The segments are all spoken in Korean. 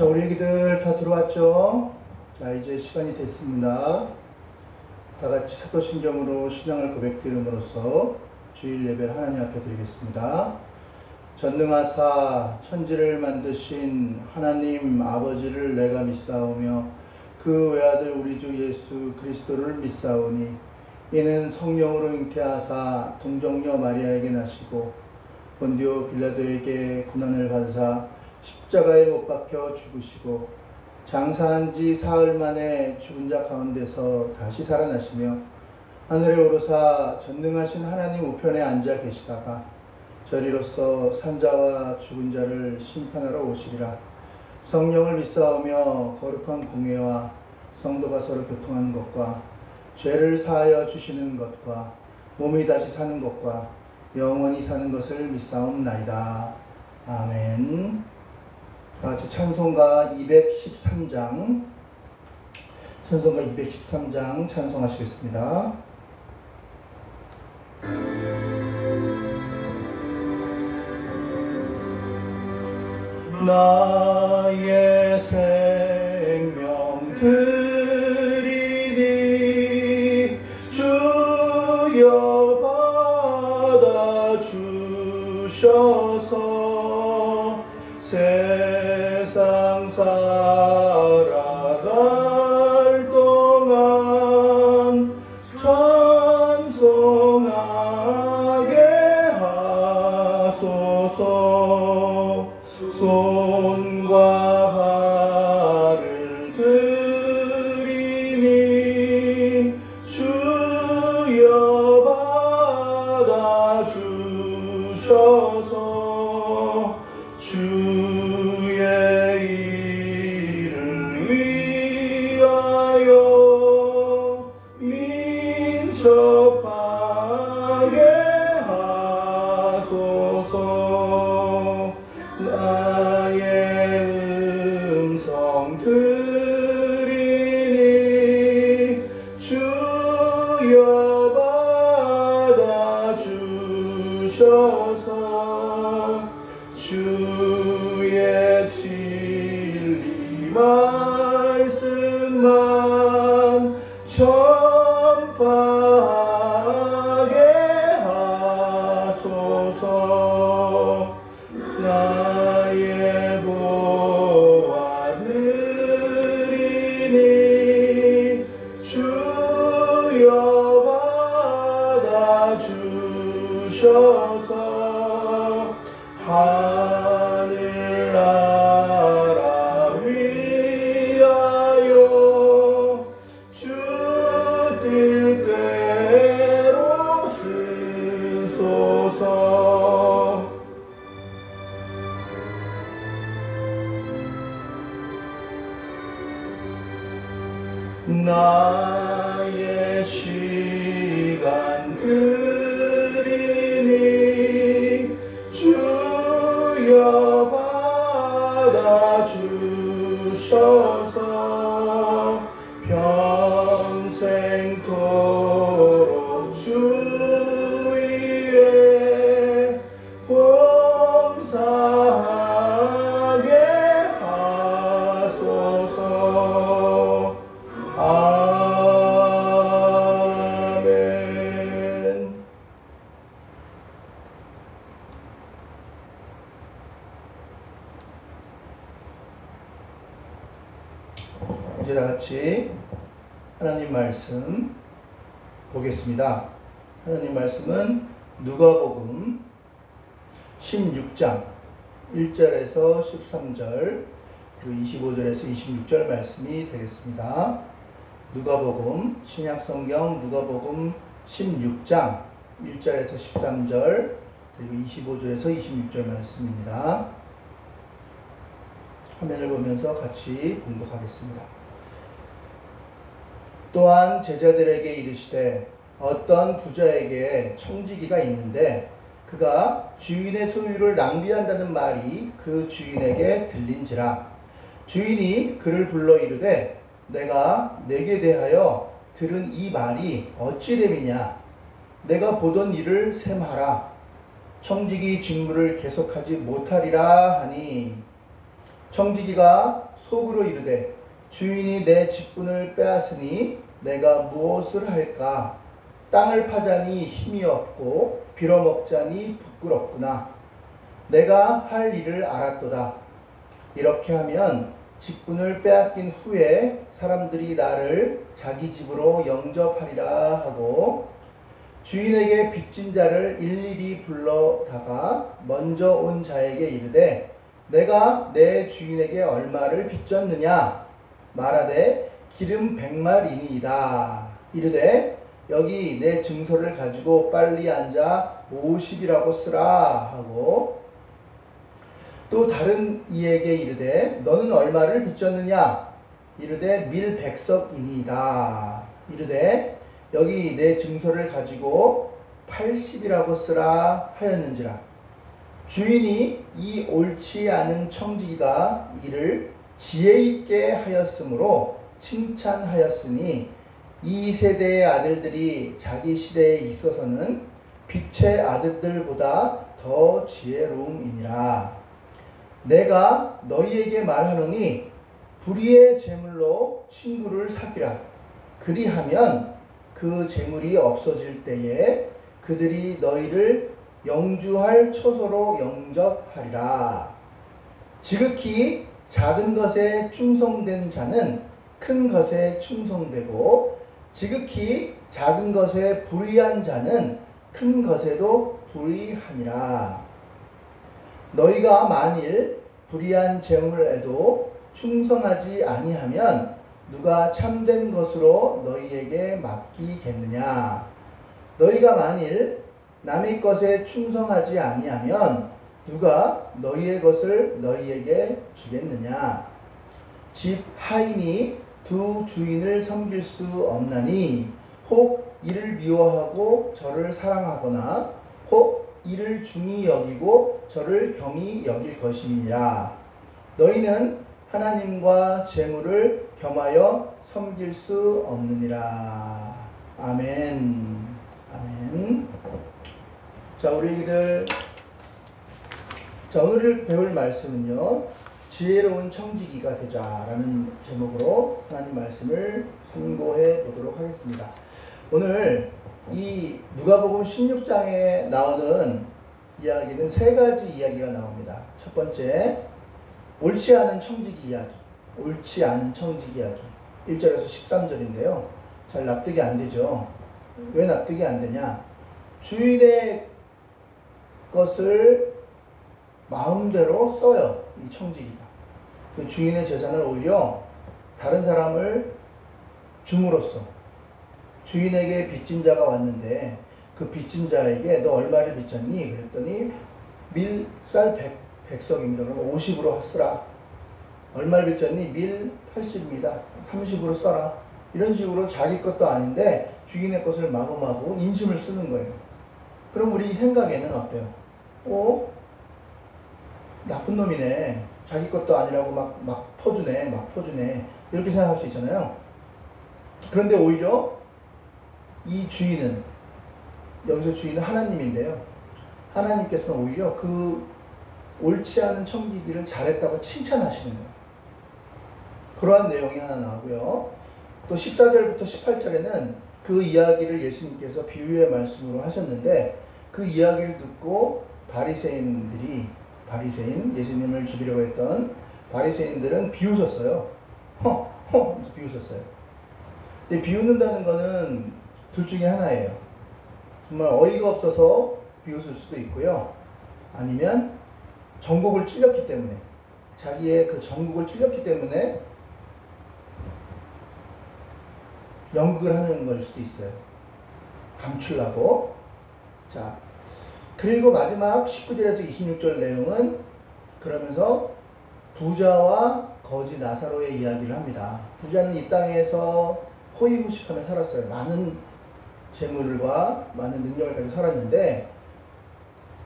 자, 우리 애기들 다 들어왔죠? 자, 이제 시간이 됐습니다. 다 같이 사도신경으로 신앙을 고백드림으로써 주일 예배를 하나님 앞에 드리겠습니다. 전능하사 천지를 만드신 하나님 아버지를 내가 믿사오며 그 외아들 우리 주 예수 그리스도를 믿사오니 이는 성령으로 잉태하사 동정녀 마리아에게 나시고 본디오 빌라도에게 고난을 받으사 십자가에 못 박혀 죽으시고 장사한 지 사흘 만에 죽은 자 가운데서 다시 살아나시며 하늘에 오르사 전능하신 하나님 우편에 앉아 계시다가 저리로서 산자와 죽은 자를 심판하러 오시리라. 성령을 믿사오며 거룩한 공회와 성도가 서로 교통하는 것과 죄를 사하여 주시는 것과 몸이 다시 사는 것과 영원히 사는 것을 믿사옵나이다. 아멘. 다같이 찬송가 213장 찬송하시겠습니다. 나의 생명 드리니 주여 받아 주셔서 세상 살아갈 동안 찬송하게 하소서. 손과 발을 들이니 주여 받아 주셔서 주의 일을 위하여 민첩하게 하소서. 나의 음성 들으니 주여 받아 주셔서 주의 진리 말씀만 전파하게 하소서. 나의 보아드리니 주여 받아 주셔서 하늘나라 위하여 주 뜻대로 쓰소서. 나의 시간 드리니 주여 받아 주셔서 평생토록 주 위에 봉사하게 하소서. 아멘. 이제 다같이 하나님 말씀 보겠습니다. 하나님 말씀은 누가복음 16장 1절에서 13절 그리고 25절에서 26절 말씀이 되겠습니다. 누가복음 신약성경 누가복음 16장 1절에서 13절 그리고 25절에서 26절 말씀입니다. 화면을 보면서 같이 봉독하겠습니다. 또한 제자들에게 이르시되 어떤 부자에게 청지기가 있는데 그가 주인의 소유를 낭비한다는 말이 그 주인에게 들린지라. 주인이 그를 불러 이르되 내가 내게 대하여 들은 이 말이 어찌 됨이냐. 내가 보던 일을 셈하라. 청지기 직무를 계속하지 못하리라 하니 청지기가 속으로 이르되 주인이 내 직분을 빼앗으니 내가 무엇을 할까? 땅을 파자니 힘이 없고 빌어먹자니 부끄럽구나. 내가 할 일을 알았도다. 이렇게 하면 직분을 빼앗긴 후에 사람들이 나를 자기 집으로 영접하리라 하고 주인에게 빚진 자를 일일이 불러다가 먼저 온 자에게 이르되 내가 내 주인에게 얼마를 빚졌느냐 말하되 기름 100마리니이다. 이르되 여기 내 증서를 가지고 빨리 앉아 50이라고 쓰라 하고 또 다른 이에게 이르되 너는 얼마를 빚졌느냐 이르되 밀 100석이니이다. 이르되 여기 내 증서를 가지고 80이라고 쓰라 하였는지라. 주인이 이 옳지 않은 청지기가 이를 지혜 있게 하였으므로 칭찬하였으니 이 세대의 아들들이 자기 시대에 있어서는 빛의 아들들보다 더 지혜로움이니라. 내가 너희에게 말하노니 불의의 재물로 친구를 사귀라. 그리하면 그 재물이 없어질 때에 그들이 너희를 영주할 처소로 영접하리라. 지극히 작은 것에 충성된 자는 큰 것에 충성되고 지극히 작은 것에 불의한 자는 큰 것에도 불의하니라. 너희가 만일 불의한 재물에도 충성하지 아니하면 누가 참된 것으로 너희에게 맡기겠느냐? 너희가 만일 남의 것에 충성하지 아니하면 누가 너희의 것을 너희에게 주겠느냐? 집 하인이 두 주인을 섬길 수 없나니 혹 이를 미워하고 저를 사랑하거나 혹 이를 중히 여기고 저를 경히 여길 것임이니라. 너희는 하나님과 재물을 겸하여 섬길 수 없느니라. 아멘. 아멘. 자, 우리들 오늘 배울 말씀은요, 지혜로운 청지기가 되자라는 제목으로 하나님 말씀을 선고해 보도록 하겠습니다. 오늘 이 누가복음 16장에 나오는 이야기는 세 가지 이야기가 나옵니다. 첫 번째, 옳지 않은 청지기 이야기. 옳지 않은 청지기 이야기. 1절에서 13절인데요. 잘 납득이 안 되죠. 왜 납득이 안 되냐? 주인의 것을 마음대로 써요. 이 청지기가. 그 주인의 재산을 오히려 다른 사람을 줌으로써 주인에게 빚진 자가 왔는데 그 빚진 자에게 너 얼마를 빚졌니? 그랬더니 밀 쌀 100석입니다. 그럼 50으로 쓰라. 얼마를 빚졌니? 밀 80입니다. 30으로 써라. 이런 식으로 자기 것도 아닌데 주인의 것을 마구마구 인심을 쓰는 거예요. 그럼 우리 생각에는 어때요? 나쁜 놈이네. 자기 것도 아니라고 막 퍼주네. 이렇게 생각할 수 있잖아요. 그런데 오히려 이 주인은, 여기서 주인은 하나님인데요. 하나님께서는 오히려 그 옳지 않은 청지기를 잘했다고 칭찬하시는 거예요. 그러한 내용이 하나 나오고요. 또 14절부터 18절에는 그 이야기를 예수님께서 비유의 말씀으로 하셨는데 그 이야기를 듣고 예수님을 죽이려고 했던 바리새인들은 비웃었어요. 하면서 비웃었어요. 근데 비웃는다는 거는 둘 중에 하나예요. 정말 어이가 없어서 비웃을 수도 있고요. 아니면 정곡을 찔렸기 때문에, 자기의 그 정곡을 찔렸기 때문에 연극을 하는 걸 수도 있어요. 감추려고. 자, 그리고 마지막 19절에서 26절 내용은 그러면서 부자와 거지 나사로의 이야기를 합니다. 부자는 이 땅에서 호의호식하며 살았어요. 많은 재물과 많은 능력을 가지고 살았는데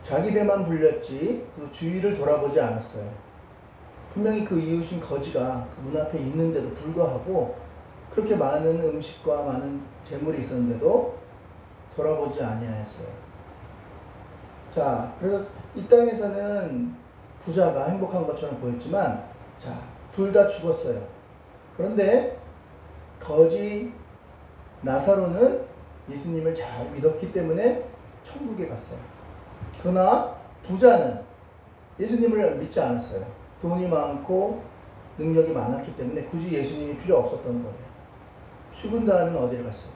자기 배만 불렸지 그 주위를 돌아보지 않았어요. 분명히 그 이웃인 거지가 그 문 앞에 있는데도 불구하고 그렇게 많은 음식과 많은 재물이 있었는데도 돌아보지 아니하였어요. 자, 그래서 이 땅에서는 부자가 행복한 것처럼 보였지만 자, 둘 다 죽었어요. 그런데 거지 나사로는 예수님을 잘 믿었기 때문에 천국에 갔어요. 그러나 부자는 예수님을 믿지 않았어요. 돈이 많고 능력이 많았기 때문에 굳이 예수님이 필요 없었던 거예요. 죽은 다음에 어디를 갔어요?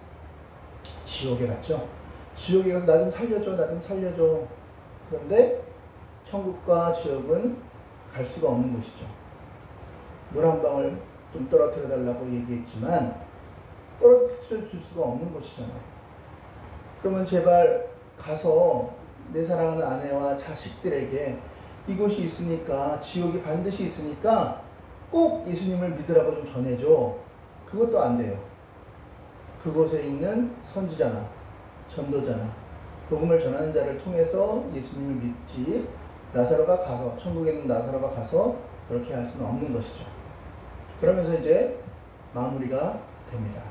지옥에 갔죠. 지옥에 가서 나 좀 살려줘, 나 좀 살려줘. 그런데 천국과 지옥은 갈 수가 없는 곳이죠. 물 한 방울 좀 떨어뜨려 달라고 얘기했지만 떨어뜨려 줄 수가 없는 곳이잖아요. 그러면 제발 가서 내 사랑하는 아내와 자식들에게 이곳이 있으니까, 지옥이 반드시 있으니까 꼭 예수님을 믿으라고 좀 전해줘. 그것도 안 돼요. 그곳에 있는 선지자나 전도자나 복음을 전하는 자를 통해서 예수님을 믿지, 나사로가 가서, 천국에 있는 나사로가 가서 그렇게 할 수는 없는 것이죠. 그러면서 이제 마무리가 됩니다.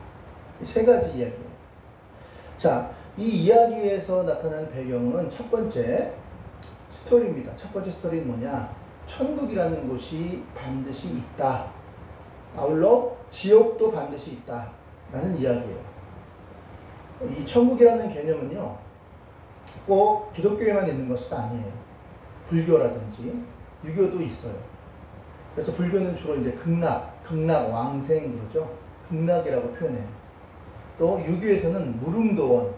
이 세 가지 이야기예요. 자, 이 이야기에서 나타난 배경은 첫 번째 스토리입니다. 첫 번째 스토리는 뭐냐? 천국이라는 곳이 반드시 있다. 아울러 지옥도 반드시 있다. 라는 이야기예요. 이 천국이라는 개념은요, 꼭 기독교에만 있는 것은 아니에요. 불교라든지 유교도 있어요. 그래서 불교는 주로 이제 극락왕생 그러죠. 극락이라고 표현해요. 또 유교에서는 무릉도원,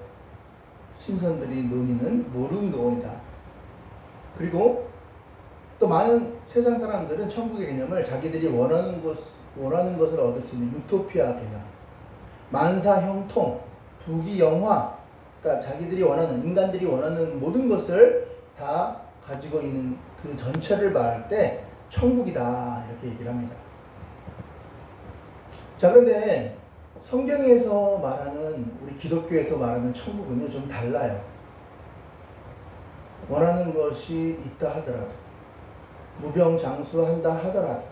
신선들이 논의는 무릉도원이다. 그리고 또 많은 세상 사람들은 천국의 개념을 자기들이 원하는 것을 얻을 수 있는 유토피아 개념, 만사형통, 부귀영화, 그러니까 자기들이 원하는, 인간들이 원하는 모든 것을 다 가지고 있는 그 전체를 말할 때 천국이다 이렇게 얘기를 합니다. 자, 그런데 성경에서 말하는, 우리 기독교에서 말하는 천국은요 좀 달라요. 원하는 것이 있다 하더라도, 무병장수한다 하더라도,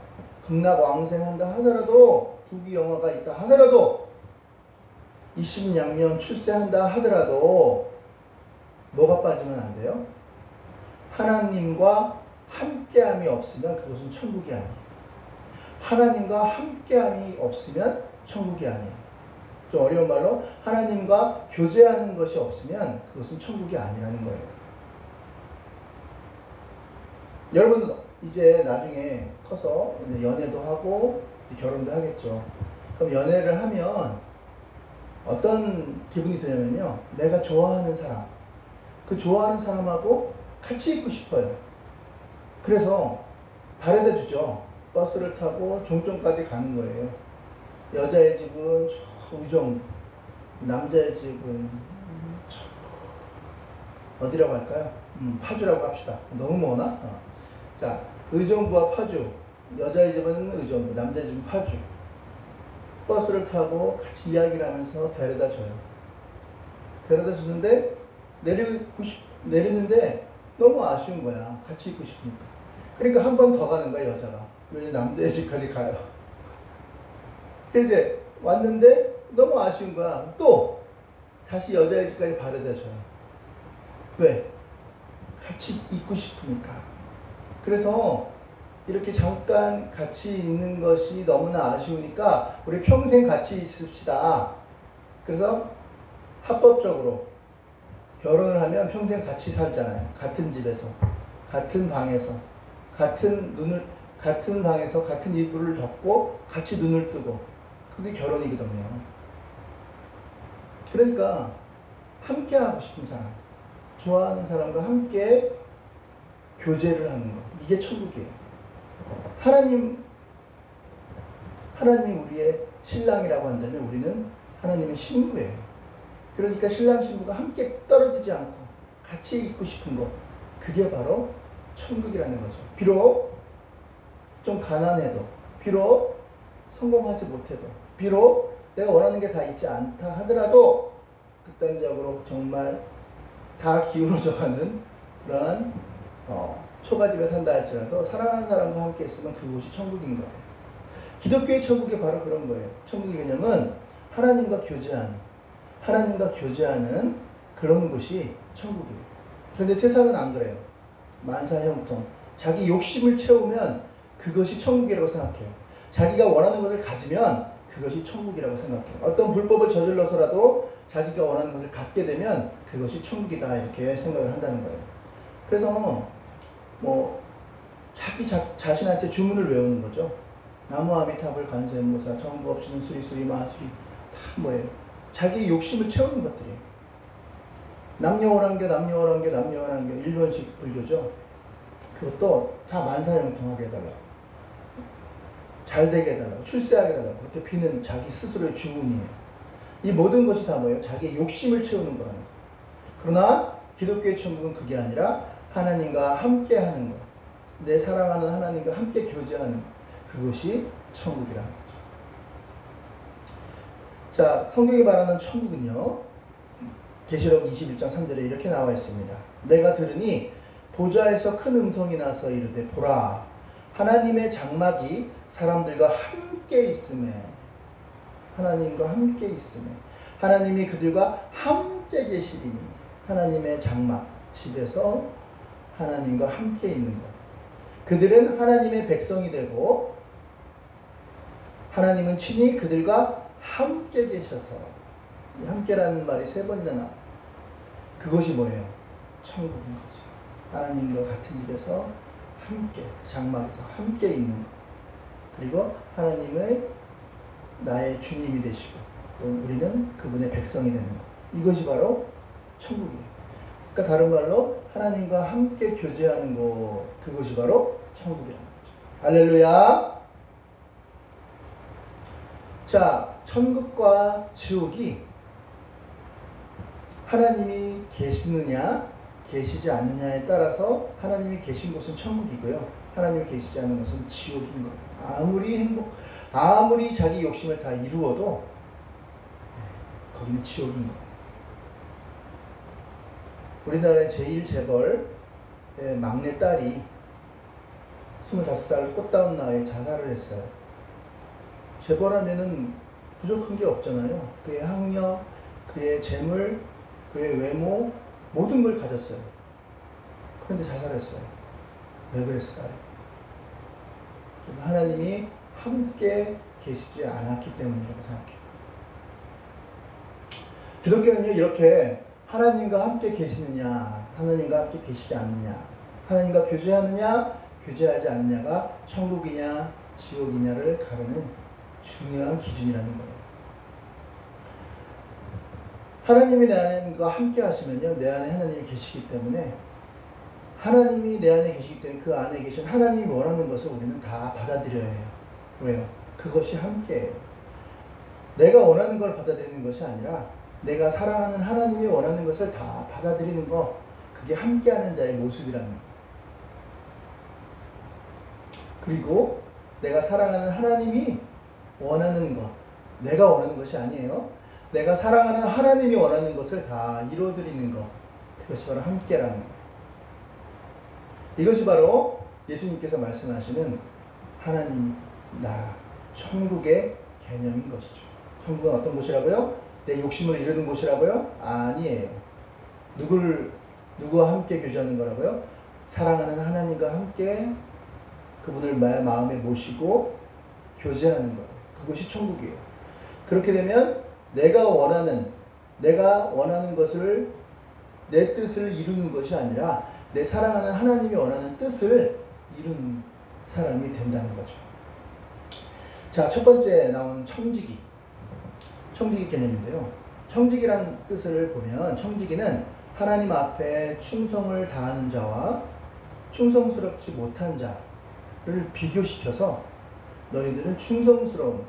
극락왕생한다 하더라도, 부귀영화가 있다 하더라도, 이심양면 출세한다 하더라도 뭐가 빠지면 안 돼요? 하나님과 함께함이 없으면 그것은 천국이 아니에요. 하나님과 함께함이 없으면 천국이 아니에요. 좀 어려운 말로 하나님과 교제하는 것이 없으면 그것은 천국이 아니라는 거예요. 여러분 이제 나중에 커서 이제 연애도 하고 결혼도 하겠죠. 그럼 연애를 하면 어떤 기분이 드냐면요, 내가 좋아하는 사람, 그 좋아하는 사람하고 같이 있고 싶어요. 그래서 바래다 주죠. 버스를 타고 종점까지 가는 거예요. 여자의 집은 저 우정, 남자의 집은 어디라고 할까요? 파주라고 합시다. 너무 머나? 자, 의정부와 파주. 여자의 집은 의정부, 남자의 집은 파주. 버스를 타고 같이 이야기를 하면서 데려다 줘요. 데려다 주는데 내리는데 너무 아쉬운 거야. 같이 있고 싶으니까. 그러니까 한 번 더 가는 거야, 여자가. 왜 남자의 집까지 가요. 그래서 이제 왔는데 너무 아쉬운 거야. 또 다시 여자의 집까지 바래다 줘요. 왜? 같이 있고 싶으니까. 그래서 이렇게 잠깐 같이 있는 것이 너무나 아쉬우니까 우리 평생 같이 있읍시다. 그래서 합법적으로 결혼을 하면 평생 같이 살잖아요. 같은 집에서, 같은 방에서, 같은 방에서 같은 이불을 덮고 같이 눈을 뜨고, 그게 결혼이거든요. 그러니까 함께 하고 싶은 사람, 좋아하는 사람과 함께 교제를 하는 것, 이게 천국이에요. 하나님이 우리의 신랑이라고 한다면 우리는 하나님의 신부예요. 그러니까 신랑 신부가 함께 떨어지지 않고 같이 있고 싶은 것, 그게 바로 천국이라는 거죠. 비록 좀 가난해도, 비록 성공하지 못해도, 비록 내가 원하는 게 다 있지 않다 하더라도 극단적으로 정말 다 기울어져가는 그러한 초가집에 산다 할지라도 사랑하는 사람과 함께 있으면 그곳이 천국인 거예요. 기독교의 천국이 바로 그런 거예요. 천국의 개념은 하나님과 교제하는 그런 곳이 천국이에요. 그런데 세상은 안 그래요. 만사형통. 자기 욕심을 채우면 그것이 천국이라고 생각해요. 자기가 원하는 것을 가지면 그것이 천국이라고 생각해요. 어떤 불법을 저질러서라도 자기가 원하는 것을 갖게 되면 그것이 천국이다 이렇게 생각을 한다는 거예요. 그래서 뭐 자기 자신한테 주문을 외우는 거죠. 나무 아미타불 관세음보사 정부 없이는 수리수리 마수리 다 뭐예요? 자기 욕심을 채우는 것들이에요. 남녀오란교 남녀오란교 남녀오란교 일본식 불교죠. 그것도 다 만사형통하게 해달라고, 잘 되게 해달라고, 출세하게 해달라고 그렇게 비는 자기 스스로의 주문이에요. 이 모든 것이 다 뭐예요? 자기의 욕심을 채우는 거라는 거예요. 그러나 기독교의 천국은 그게 아니라 하나님과 함께 하는 것, 내 사랑하는 하나님과 함께 교제하는 것, 그것이 천국이라는 거죠. 자, 성경이 말하는 천국은요, 계시록 21장 3절에 이렇게 나와 있습니다. 내가 들으니 보좌에서 큰 음성이 나서 이르되 보라, 하나님의 장막이 사람들과 함께 있음에, 하나님과 함께 있음에, 하나님이 그들과 함께 계시리니, 하나님의 장막, 집에서 하나님과 함께 있는 것. 그들은 하나님의 백성이 되고 하나님은 친히 그들과 함께 계셔서, 함께라는 말이 3번이나 나와요. 그것이 뭐예요? 천국인 거죠. 하나님과 같은 집에서 함께, 장막에서 함께 있는 것. 그리고 하나님의 나의 주님이 되시고 또 우리는 그분의 백성이 되는 것. 이것이 바로 천국이에요. 그러니까 다른 말로 하나님과 함께 교제하는 것, 그것이 바로 천국이라는 거죠. 할렐루야. 자, 천국과 지옥이 하나님이 계시느냐 계시지 않느냐에 따라서 하나님이 계신 곳은 천국이고요, 하나님이 계시지 않는 것은 지옥인 거예요. 아무리 자기 욕심을 다 이루어도 거기는 지옥인 거예요. 우리나라의 제1재벌의 막내 딸이 25살 꽃다운 나이에 자살을 했어요. 재벌하면은 부족한 게 없잖아요. 그의 학력, 그의 재물, 그의 외모, 모든 걸 가졌어요. 그런데 자살했어요. 왜 그랬을까요? 하나님이 함께 계시지 않았기 때문이라고 생각해요. 기독교는요, 이렇게 하나님과 함께 계시느냐, 하나님과 함께 계시지 않느냐, 하나님과 교제하느냐, 교제하지 않느냐가 천국이냐, 지옥이냐를 가르는 중요한 기준이라는 거예요. 하나님이 내 안과 함께 하시면요, 내 안에 하나님이 계시기 때문에, 하나님이 내 안에 계시기 때문에 그 안에 계신 하나님이 원하는 것을 우리는 다 받아들여야 해요. 왜요? 그것이 함께예요. 내가 원하는 걸 받아들이는 것이 아니라 내가 사랑하는 하나님이 원하는 것을 다 받아들이는 것, 그게 함께하는 자의 모습이라는 거예요. 그리고 내가 사랑하는 하나님이 원하는 것, 내가 원하는 것이 아니에요. 내가 사랑하는 하나님이 원하는 것을 다 이루어드리는 것, 그것이 바로 함께라는 것. 이것이 바로 예수님께서 말씀하시는 하나님 나라, 천국의 개념인 것이죠. 천국은 어떤 곳이라고요? 내 욕심을 이루는 곳이라고요? 아니에요. 누구와 함께 교제하는 거라고요? 사랑하는 하나님과 함께 그분을 마음에 모시고 교제하는 거예요. 그것이 천국이에요. 그렇게 되면 내가 원하는 것을, 내 뜻을 이루는 것이 아니라 내 사랑하는 하나님이 원하는 뜻을 이루는 사람이 된다는 거죠. 자, 첫 번째 나온 청지기 개념인데요. 청지기란 뜻을 보면, 청지기는 하나님 앞에 충성을 다하는 자와 충성스럽지 못한 자를 비교시켜서 너희들은 충성스러운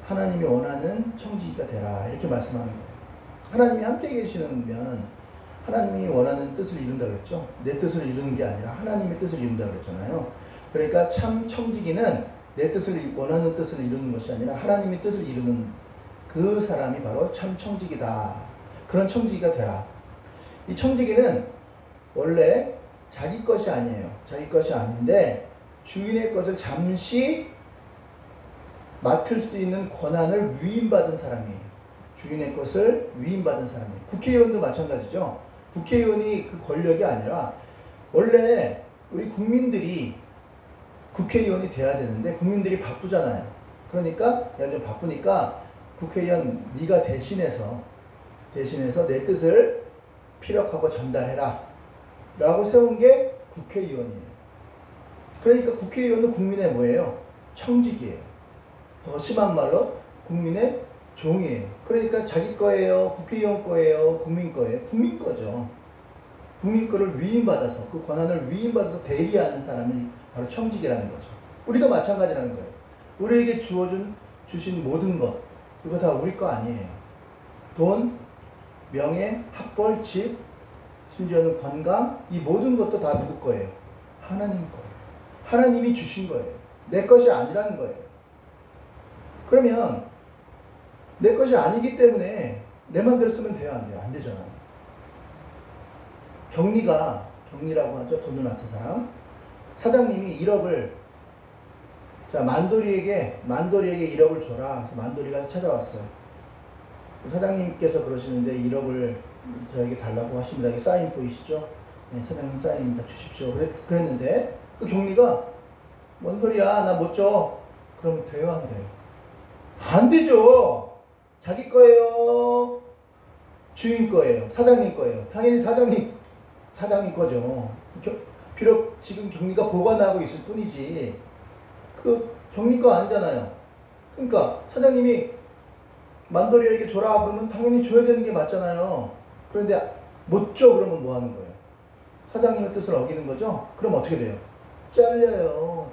하나님이 원하는 청지기가 되라, 이렇게 말씀하는 거예요. 하나님이 함께 계시면 하나님이 원하는 뜻을 이룬다 그랬죠. 내 뜻을 이루는 게 아니라 하나님의 뜻을 이룬다 그랬잖아요. 그러니까 참 청지기는 내 뜻을, 원하는 뜻을 이루는 것이 아니라 하나님의 뜻을 이루는 그 사람이 바로 참 청지기다. 그런 청지기가 되라. 이 청지기는 원래 자기 것이 아니에요. 자기 것이 아닌데 주인의 것을 잠시 맡을 수 있는 권한을 위임받은 사람이에요. 주인의 것을 위임받은 사람이에요. 국회의원도 마찬가지죠. 국회의원이 그 권력이 아니라, 원래 우리 국민들이 국회의원이 돼야 되는데 국민들이 바쁘잖아요. 그러니까 내가 좀 바쁘니까 국회의원 네가 대신해서 내 뜻을 피력하고 전달해라 라고 세운 게 국회의원이에요. 그러니까 국회의원은 국민의 뭐예요? 청직이에요. 더 심한 말로 국민의 종이에요. 그러니까 자기 거예요? 국회의원 거예요? 국민 거예요? 국민 거죠. 국민 거를 위임받아서, 그 권한을 위임받아서 대리하는 사람이 바로 청직이라는 거죠. 우리도 마찬가지라는 거예요. 우리에게 주신 모든 것, 이거 다 우리 거 아니에요. 돈, 명예, 학벌, 집, 심지어는 건강, 이 모든 것도 다 누구 거예요? 하나님 거예요. 하나님이 주신 거예요. 내 것이 아니라는 거예요. 그러면 내 것이 아니기 때문에 내 맘대로 쓰면 돼요? 안 돼요? 안 되잖아요. 경리라고 하죠. 돈을 맡은 사람. 사장님이 1억을, 자, 만돌이에게 1억을 줘라. 그래서 만돌이가 찾아왔어요. 사장님께서 그러시는데 1억을 저에게 달라고 하십니다. 이게 사인 보이시죠? 네, 사장님 사인입니다. 주십시오. 그랬는데 그 경리가 뭔 소리야? 나 못 줘. 그러면 돼요? 안 돼요? 안 되죠. 자기 거예요? 주인 거예요? 사장님 거예요? 당연히 사장님 거죠. 비록 지금 경리가 보관하고 있을 뿐이지 그 경리 거 아니잖아요. 그러니까 사장님이 만돌이에게 줘라 그러면 당연히 줘야 되는 게 맞잖아요. 그런데 못 줘 그러면 뭐 하는 거예요? 사장님의 뜻을 어기는 거죠? 그럼 어떻게 돼요? 잘려.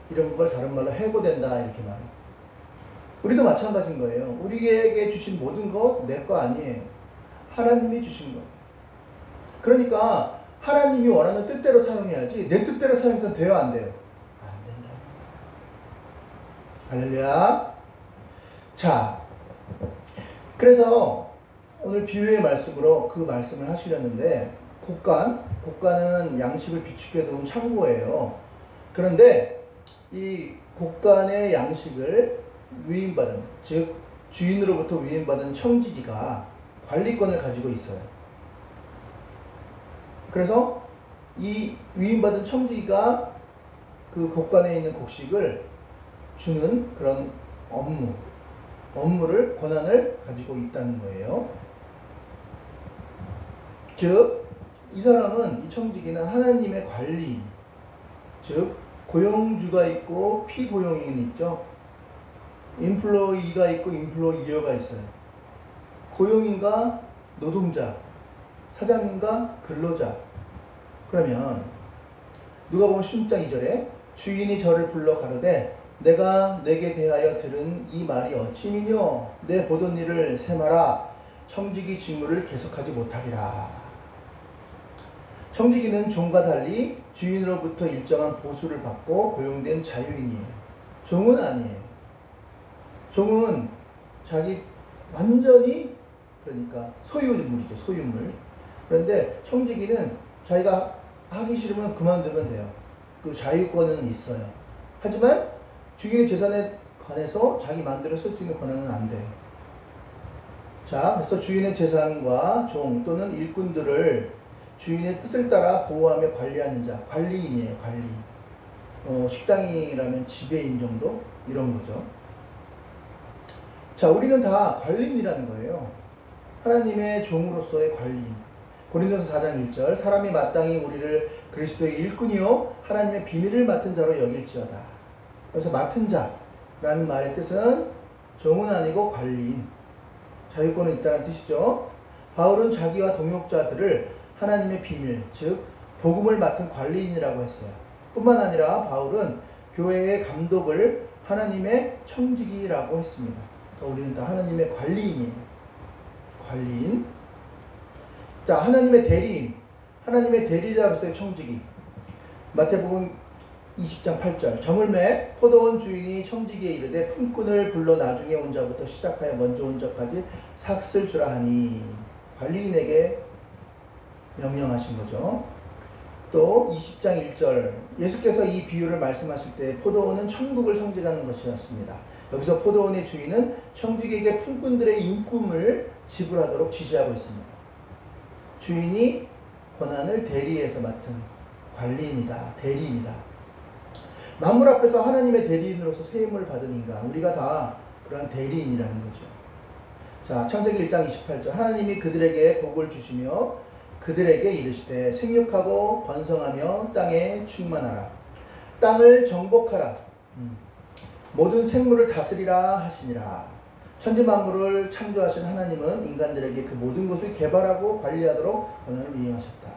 이런 걸 다른 말로 해고된다 이렇게 말해요. 우리도 마찬가지인 거예요. 우리에게 주신 모든 것 내 거 아니에요. 하나님이 주신 거예요. 그러니까 하나님이 원하는 뜻대로 사용해야지 내 뜻대로 사용해서는 돼요? 안 돼요? 안 된다. 할렐루야. 자, 그래서 오늘 비유의 말씀으로 그 말씀을 하시려는데 곡간은 양식을 비축해 두은 창고예요. 그런데 이 곡간의 양식을 위임받은, 즉 주인으로부터 위임받은 청지기가 관리권을 가지고 있어요. 그래서 이 위임받은 청지기가 그 곡간에 있는 곡식을 주는 그런 업무를, 권한을 가지고 있다는 거예요. 즉, 이 사람은, 이 청지기는 하나님의 관리인, 즉 고용주가 있고 피고용인이 있죠. 인플로이가 있고 인플로이어가 있어요. 고용인과 노동자, 사장님과 근로자. 그러면 누가 보면 16장 2절에 주인이 저를 불러 가로되 내가 내게 대하여 들은 이 말이 어찌미뇨 내 보던 일을 세마라 청지기 직무를 계속하지 못하리라. 청지기는 종과 달리 주인으로부터 일정한 보수를 받고 고용된 자유인이에요. 종은 아니에요. 종은 자기 완전히, 그러니까 소유물이죠. 소유물. 그런데 청지기는 자기가 하기 싫으면 그만두면 돼요. 그 자유권은 있어요. 하지만 주인의 재산에 관해서 자기 마음대로 쓸 수 있는 권한은 안 돼요. 자, 그래서 주인의 재산과 종 또는 일꾼들을 주인의 뜻을 따라 보호하며 관리하는 자, 관리인이에요. 관리인. 식당이라면 지배인 정도? 이런 거죠. 자, 우리는 다 관리인이라는 거예요. 하나님의 종으로서의 관리인. 고린도서 4장 1절 사람이 마땅히 우리를 그리스도의 일꾼이요 하나님의 비밀을 맡은 자로 여길지어다. 그래서 맡은 자라는 말의 뜻은 종은 아니고 관리인, 자유권은 있다는 뜻이죠. 바울은 자기와 동역자들을 하나님의 비밀, 즉 복음을 맡은 관리인이라고 했어요. 뿐만 아니라 바울은 교회의 감독을 하나님의 청지기라고 했습니다. 그러니까 우리는 다 하나님의 관리인이에요. 관리인. 자, 하나님의 대리인, 하나님의 대리자로서의 청지기. 마태복음 20장 8절 저물매 포도원 주인이 청지기에 이르되 품꾼을 불러 나중에 온 자부터 시작하여 먼저 온 자까지 삭슬 주라 하니 관리인에게 명령하신 거죠. 또 20장 1절 예수께서 이 비유를 말씀하실 때 포도원은 천국을 상징하는 것이었습니다. 여기서 포도원의 주인은 청지기에게 품꾼들의 임금을 지불하도록 지시하고 있습니다. 주인이 권한을 대리해서 맡은 관리인이다, 대리인이다. 만물 앞에서 하나님의 대리인으로서 세임을 받은 인간, 우리가 다 그런 대리인이라는 거죠. 자, 창세기 1장 28절. 하나님이 그들에게 복을 주시며 그들에게 이르시되 생육하고 번성하며 땅에 충만하라. 땅을 정복하라. 모든 생물을 다스리라 하시니라. 천지 만물을 창조하신 하나님은 인간들에게 그 모든 것을 개발하고 관리하도록 권한을 위임하셨다.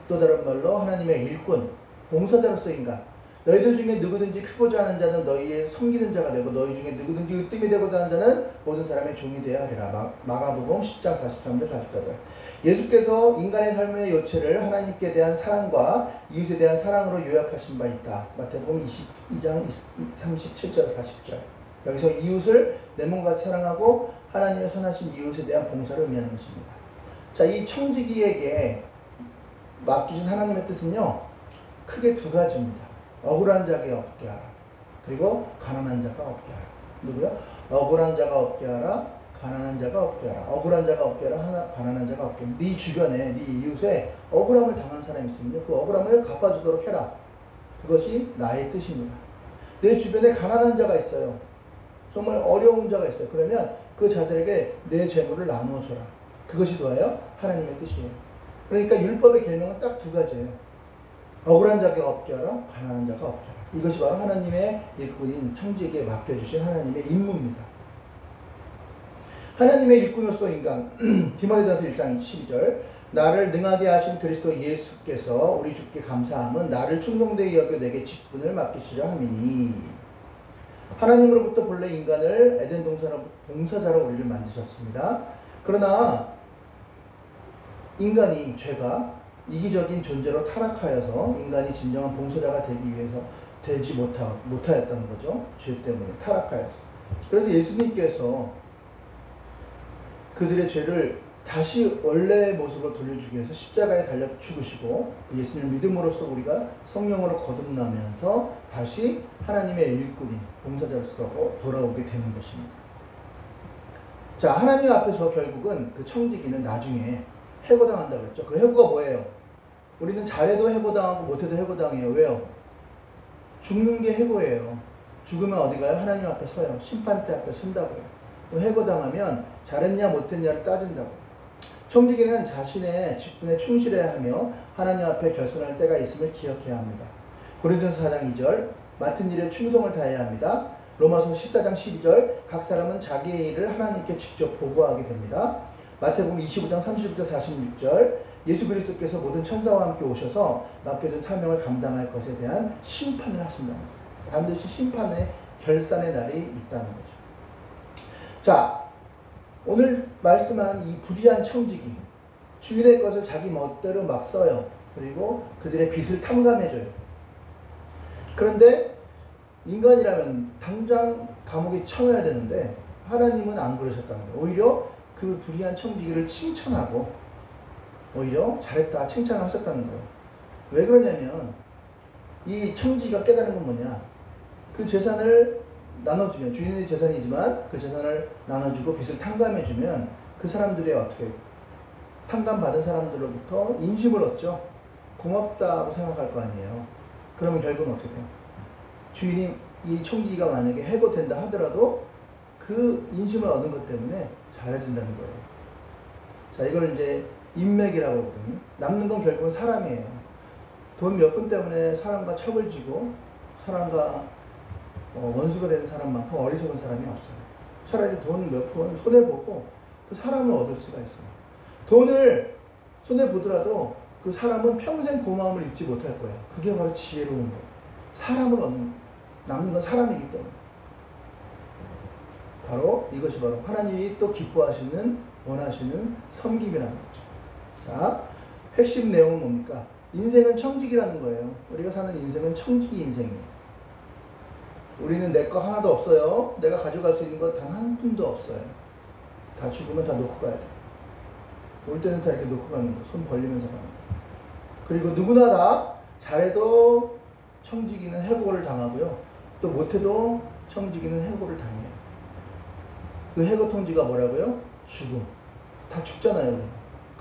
또 다른 말로 하나님의 일꾼, 봉사자로서 인간, 너희들 중에 누구든지 크고자 하는 자는 너희의 섬기는 자가 되고 너희 중에 누구든지 으뜸이 되고자 하는 자는 모든 사람의 종이 되어야 하리라. 마가복음 10장 43절 44절. 예수께서 인간의 삶의 요체를 하나님께 대한 사랑과 이웃에 대한 사랑으로 요약하신 바 있다. 마태복음 22장 37절 40절. 여기서 이웃을 내 몸같이 사랑하고 하나님의 선하신 이웃에 대한 봉사를 의미하는 것입니다. 자, 이 청지기에게 맡기신 하나님의 뜻은요, 크게 두 가지입니다. 억울한 자가 없게 하라. 그리고 가난한 자가 없게 하라. 누구요? 억울한 자가 없게 하라. 가난한 자가 없게 하라. 억울한 자가 없게 하라. 가난한 자가 없게 하라. 네 주변에, 네 이웃에 억울함을 당한 사람이 있으면 그 억울함을 갚아주도록 해라. 그것이 나의 뜻입니다. 내 주변에 가난한 자가 있어요. 정말 어려운 자가 있어요. 그러면 그 자들에게 내 재물을 나누어줘라. 그것이 도와요? 하나님의 뜻이에요. 그러니까 율법의 계명은 딱 두 가지예요. 억울한 자가 없게 하라, 가난한 자가 없게 하라. 이것이 바로 하나님의 일꾼인 청지기에 맡겨주신 하나님의 임무입니다. 하나님의 일꾼으로서 인간, 디모데전서 1장 12절. 나를 능하게 하신 그리스도 예수께서 우리 주께 감사함은 나를 충성되게 여겨 내게 직분을 맡기시려 함이니. 하나님으로부터 본래 인간을 에덴 동산으로 봉사자로 우리를 만드셨습니다. 그러나 인간이 죄가 이기적인 존재로 타락하여서 인간이 진정한 봉사자가 되기 위해서 되지 못하였던 거죠. 죄 때문에 타락하여서. 그래서 예수님께서 그들의 죄를 다시 원래의 모습으로 돌려주기 위해서 십자가에 달려 죽으시고 예수님을 믿음으로써 우리가 성령으로 거듭나면서 다시 하나님의 일꾼인 봉사자로서 돌아오게 되는 것입니다. 자, 하나님 앞에서 결국은 그 청지기는 나중에 해고당한다고 했죠. 그 해고가 뭐예요? 우리는 잘해도 해고당하고 못해도 해고당해요. 왜요? 죽는 게 해고예요. 죽으면 어디 가요? 하나님 앞에 서요. 심판대 앞에 선다고요. 해고당하면 잘했냐 못했냐를 따진다고. 청지기는 자신의 직분에 충실해야 하며 하나님 앞에 결선할 때가 있음을 기억해야 합니다. 고린도서 4장 2절 맡은 일에 충성을 다해야 합니다. 로마서 14장 12절 각 사람은 자기의 일을 하나님께 직접 보고하게 됩니다. 마태복음 25장 36절 46절 예수 그리스도께서 모든 천사와 함께 오셔서 맡겨진 사명을 감당할 것에 대한 심판을 하신다는 거예요. 반드시 심판의 결산의 날이 있다는 거죠. 자, 오늘 말씀한 이 불의한 청지기, 주인의 것을 자기 멋대로 막 써요. 그리고 그들의 빚을 탕감해줘요. 그런데 인간이라면 당장 감옥에 쳐넣어야 되는데 하나님은 안 그러셨다는 거예요. 오히려 그 불의한 청지기를 칭찬하고 오히려 잘했다 칭찬을 하셨다는 거예요. 왜 그러냐면 이 청지기가 깨달은 건 뭐냐, 그 재산을 나눠주면, 주인의 재산이지만 그 재산을 나눠주고 빚을 탕감해주면 그 사람들이 어떻게 탕감받은 사람들로부터 인심을 얻죠. 고맙다고 생각할 거 아니에요. 그러면 결국은 어떻게 돼요? 주인이 이 청지기가 만약에 해고된다 하더라도 그 인심을 얻은 것 때문에 잘해준다는 거예요. 자, 이걸 이제 인맥이라고 하거든요. 남는 건 결국은 사람이에요. 돈 몇 푼 때문에 사람과 척을 지고 사람과 원수가 되는 사람만큼 어리석은 사람이 없어요. 차라리 돈 몇 푼 손해보고 그 사람을 얻을 수가 있어요. 돈을 손해보더라도 그 사람은 평생 고마움을 잊지 못할 거예요. 그게 바로 지혜로운 거예요. 사람을 얻는 거예요. 남는 건 사람이기 때문에. 바로 이것이 바로 하나님이 또 기뻐하시는, 원하시는 섬김이라는 거죠. 자, 핵심 내용은 뭡니까? 인생은 청지기라는 거예요. 우리가 사는 인생은 청지기 인생이에요. 우리는 내 거 하나도 없어요. 내가 가져갈 수 있는 거 단 한 푼도 없어요. 다 죽으면 다 놓고 가야 돼. 올 때는 다 이렇게 놓고 가는 거. 손 벌리면서 가는 거. 그리고 누구나 다 잘해도 청지기는 해고를 당하고요. 또 못해도 청지기는 해고를 당해요. 그 해고 통지가 뭐라고요? 죽음. 다 죽잖아요.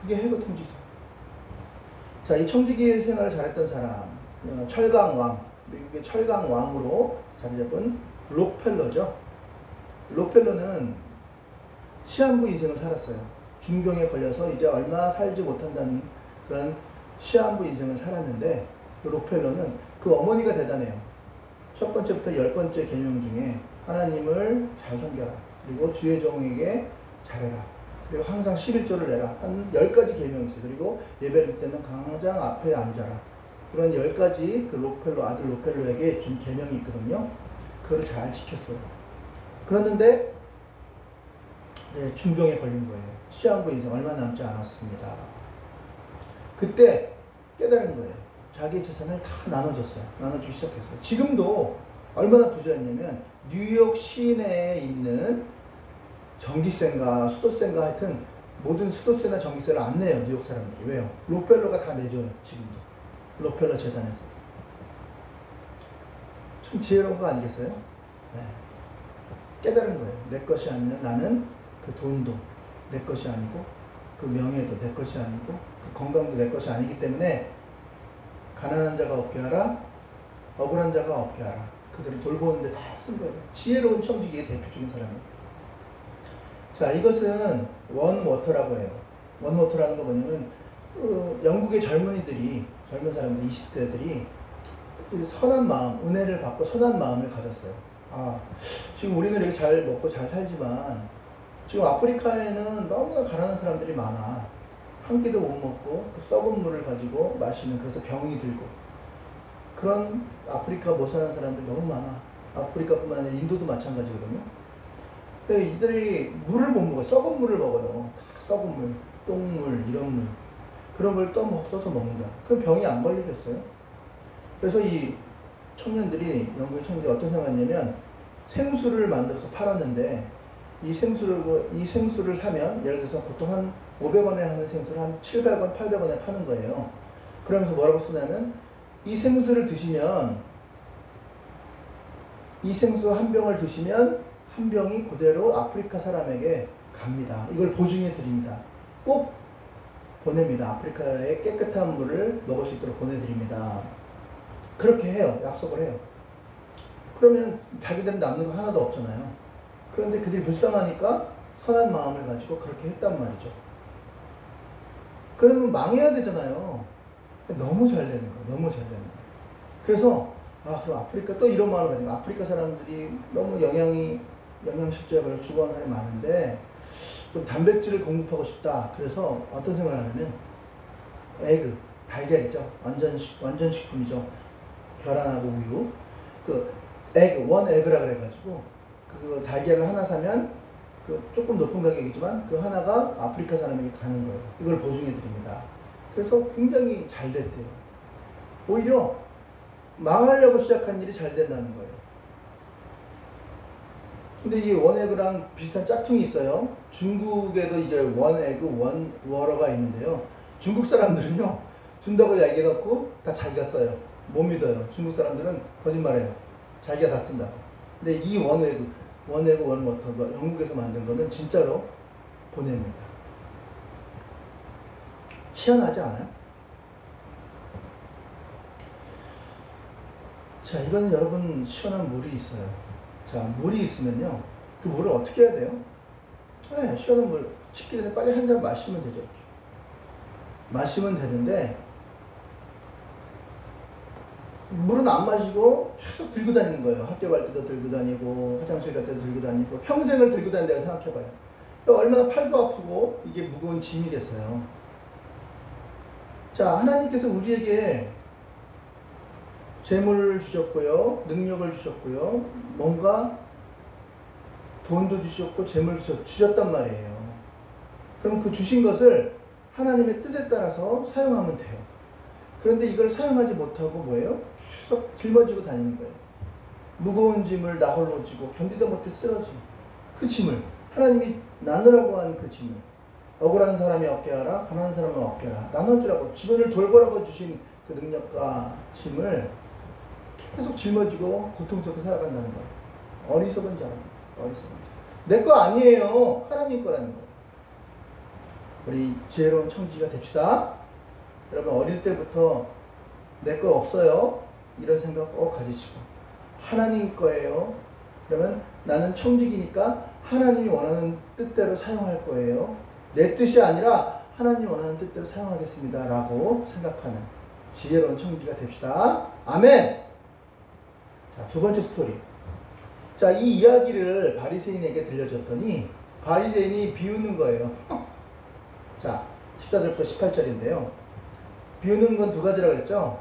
그게 해고 통지죠. 자, 이 청지기 생활을 잘했던 사람, 철강왕, 미국의 철강 왕으로 자리 잡은 록펠러죠. 록펠러는 시한부 인생을 살았어요. 중병에 걸려서 이제 얼마 살지 못한다는 그런 시한부 인생을 살았는데, 록펠러는 그 어머니가 대단해요. 첫 번째부터 10번째 계명 중에 하나님을 잘 섬겨라, 그리고 주의 종에게 잘해라, 그리고 항상 11조를 내라, 한 10가지 계명이 있어요. 그리고 예배를 때는 가장 앞에 앉아라. 그런 10가지 그 록펠러, 아들 록펠러에게 준 계명이 있거든요. 그걸 잘 지켰어요. 그랬는데 중병에 걸린 거예요. 시한부 인생 얼마 남지 않았습니다. 그때 깨달은 거예요. 자기 재산을 다 나눠줬어요. 나눠주기 시작했어요. 지금도 얼마나 부자였냐면 뉴욕 시내에 있는 전기세인가 수도세인가 하여튼 모든 수도세나 전기세를 안 내요. 뉴욕 사람들이. 왜요? 록펠러가 다 내줘요. 지금도. 록펠러 재단에서. 좀 지혜로운 거 아니겠어요? 네. 깨달은 거예요. 내 것이 아니라 나는 그 돈도 내 것이 아니고, 그 명예도 내 것이 아니고, 그 건강도 내 것이 아니기 때문에 가난한 자가 없게 하라, 억울한 자가 없게 하라. 그들을 돌보는데 다 쓴 거예요. 지혜로운 청지기의 대표적인 사람이에요. 자, 이것은 원워터라고 해요. 원워터라는 거 뭐냐면 영국의 젊은 사람들 20대들이 선한 마음, 은혜를 받고 선한 마음을 가졌어요. 지금 우리는 이렇게 잘 먹고 잘 살지만 지금 아프리카에는 너무나 가난한 사람들이 많아. 한 끼도 못 먹고 그 썩은 물을 가지고 마시는, 그래서 병이 들고 그런 아프리카 못 사는 사람들이 너무 많아. 아프리카뿐만 아니라 인도도 마찬가지거든요. 근데 이들이 물을 못 먹어요. 썩은 물을 먹어요. 다 썩은 물, 똥물, 이런 물, 그런 걸 떠서 먹는다. 그럼 병이 안 걸리겠어요? 그래서 이 청년들이, 영국의 청년들이 어떤 생각했냐면 생수를 만들어서 팔았는데, 이 생수를 사면, 예를 들어서 보통 한 500원에 하는 생수를 한 700원, 800원에 파는 거예요. 그러면서 뭐라고 쓰냐면, 이 생수를 드시면, 이 생수 한 병을 드시면 한 병이 그대로 아프리카 사람에게 갑니다. 이걸 보증해 드립니다. 꼭 보냅니다. 아프리카의 깨끗한 물을 먹을 수 있도록 보내드립니다. 그렇게 해요. 약속을 해요. 그러면 자기들은 남는 거 하나도 없잖아요. 그런데 그들이 불쌍하니까 선한 마음을 가지고 그렇게 했단 말이죠. 그러면 망해야 되잖아요. 너무 잘 되는 거예요. 너무 잘 되는 거예요. 그래서 그럼 아프리카, 또 이런 마음을 가지고, 아프리카 사람들이 너무 영양실조에 걸려 죽어가는 사람이 많은데 좀 단백질을 공급하고 싶다. 그래서 어떤 생각을 하냐면 에그, 달걀 있죠. 완전 식품이죠. 계란하고 우유. 그 에그, 원 에그라 그래가지고 그 달걀을 하나 사면 그 조금 높은 가격이지만 그 하나가 아프리카 사람에게 가는 거예요. 이걸 보증해 드립니다. 그래서 굉장히 잘 됐대요. 오히려 망하려고 시작한 일이 잘 된다는 거예요. 근데 이 원에그랑 비슷한 짝퉁이 있어요. 중국에도 이제 원에그, 원워러가 있는데요. 중국 사람들은요, 준다고 얘기해놓고 다 자기가 써요. 못 믿어요. 중국 사람들은 거짓말해요. 자기가 다 쓴다고. 근데 이 원워터, 영국에서 만든 거는 진짜로 보냅니다. 희한하지 않아요? 자, 이거는 여러분 시원한 물이 있어요. 자, 물이 있으면요, 그 물을 어떻게 해야 돼요? 네, 시원한 물 식기 전에 빨리 한 잔 마시면 되죠. 이렇게. 마시면 되는데 물은 안 마시고 계속 들고 다니는 거예요. 학교 갈 때도 들고 다니고, 화장실 갈 때도 들고 다니고, 평생을 들고 다닌다고 생각해봐요. 얼마나 팔도 아프고 이게 무거운 짐이겠어요. 자, 하나님께서 우리에게 재물을 주셨고요, 능력을 주셨고요, 뭔가 돈도 주셨고 재물을 주셨단 말이에요. 그럼 그 주신 것을 하나님의 뜻에 따라서 사용하면 돼요. 그런데 이걸 사용하지 못하고 뭐예요? 계속 짊어지고 다니는 거예요. 무거운 짐을 나 홀로 지고 견디다 못해 쓰러지고, 그 짐을, 하나님이 나누라고 한 그 짐을, 억울한 사람이 없게 하라, 가난한 사람은 없게 하라, 나눠주라고, 주변을 돌보라고 주신 그 능력과 짐을 계속 짊어지고 고통 속에 살아간다는 거예요. 어리석은 자랍니다. 어리석은 자. 내 거 아니에요. 하나님 거라는 거예요. 우리 지혜로운 청지기가 됩시다. 여러분, 어릴 때부터 내 거 없어요. 이런 생각 꼭 가지시고, 하나님 거예요. 그러면 나는 청직이니까 하나님이 원하는 뜻대로 사용할 거예요. 내 뜻이 아니라 하나님이 원하는 뜻대로 사용하겠습니다 라고 생각하는 지혜로운 청지가 됩시다. 아멘. 자, 두 번째 스토리. 자, 이 이야기를 바리새인에게 들려줬더니 바리새인이 비웃는 거예요. 자, 14절부터 18절인데요. 비웃는 건 두 가지라고 그랬죠.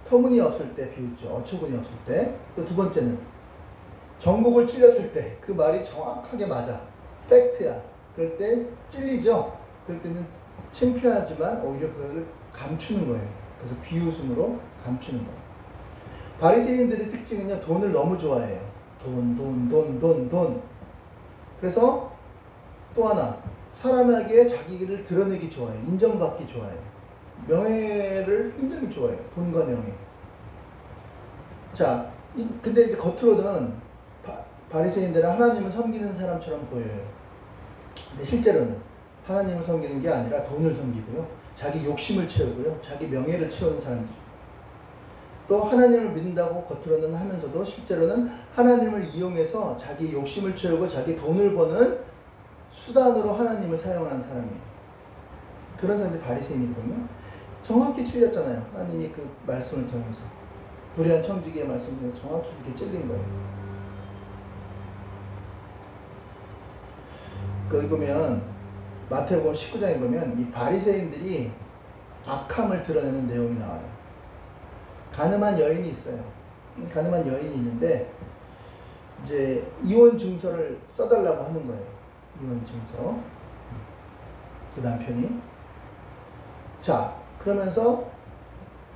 터무니없을 때 비웃죠. 어처구니 없을 때. 또 두 번째는 정곡을 찔렸을 때 그 말이 정확하게 맞아. 팩트야. 그럴 때 찔리죠. 그럴 때는 창피하지만 오히려 그걸 감추는 거예요. 그래서 비웃음으로 감추는 거예요. 바리새인들의 특징은요, 돈을 너무 좋아해요. 돈. 그래서 또 하나, 사람에게 자기를 드러내기 좋아해요. 인정받기 좋아해요. 명예를 굉장히 좋아해요. 돈과 명예. 자, 근데 이제 겉으로는 바리새인들은 하나님을 섬기는 사람처럼 보여요. 근데 실제로는 하나님을 섬기는 게 아니라 돈을 섬기고요. 자기 욕심을 채우고요. 자기 명예를 채우는 사람들이에요. 또 하나님을 믿는다고 겉으로는 하면서도 실제로는 하나님을 이용해서 자기 욕심을 채우고 자기 돈을 버는 수단으로 하나님을 사용하는 사람이에요. 그런 사람들이 바리새인이거든요. 정확히 찔렸잖아요. 하나님이 그 말씀을 통해서. 불의한 청지기의 말씀을 통해서 정확히 그렇게 찔린 거예요. 거기 보면 마태복음 19장에 보면 이 바리새인들이 악함을 드러내는 내용이 나와요. 가늠한 여인이 있어요. 가늠한 여인이 있는데 이제 이혼 증서를 써달라고 하는 거예요. 이혼 증서. 그 남편이. 자, 그러면서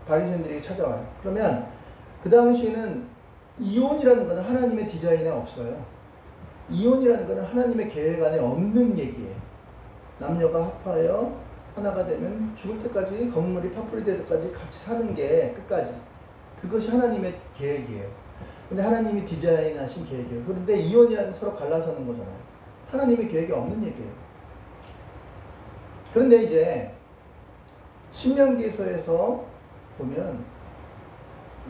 바리새인들이 찾아와요. 그러면 그 당시에는 이혼이라는 것은 하나님의 디자인에 없어요. 이혼이라는 것은 하나님의 계획 안에 없는 얘기예요. 남녀가 합하여 하나가 되면 죽을 때까지, 건물이 파뿌리 될 때까지 같이 사는 게 끝까지. 그것이 하나님의 계획이에요. 근데 하나님이 디자인하신 계획이에요. 그런데 이혼이라는 서로 갈라서는 거잖아요. 하나님의 계획이 없는 얘기예요. 그런데 이제 신명기서에서 보면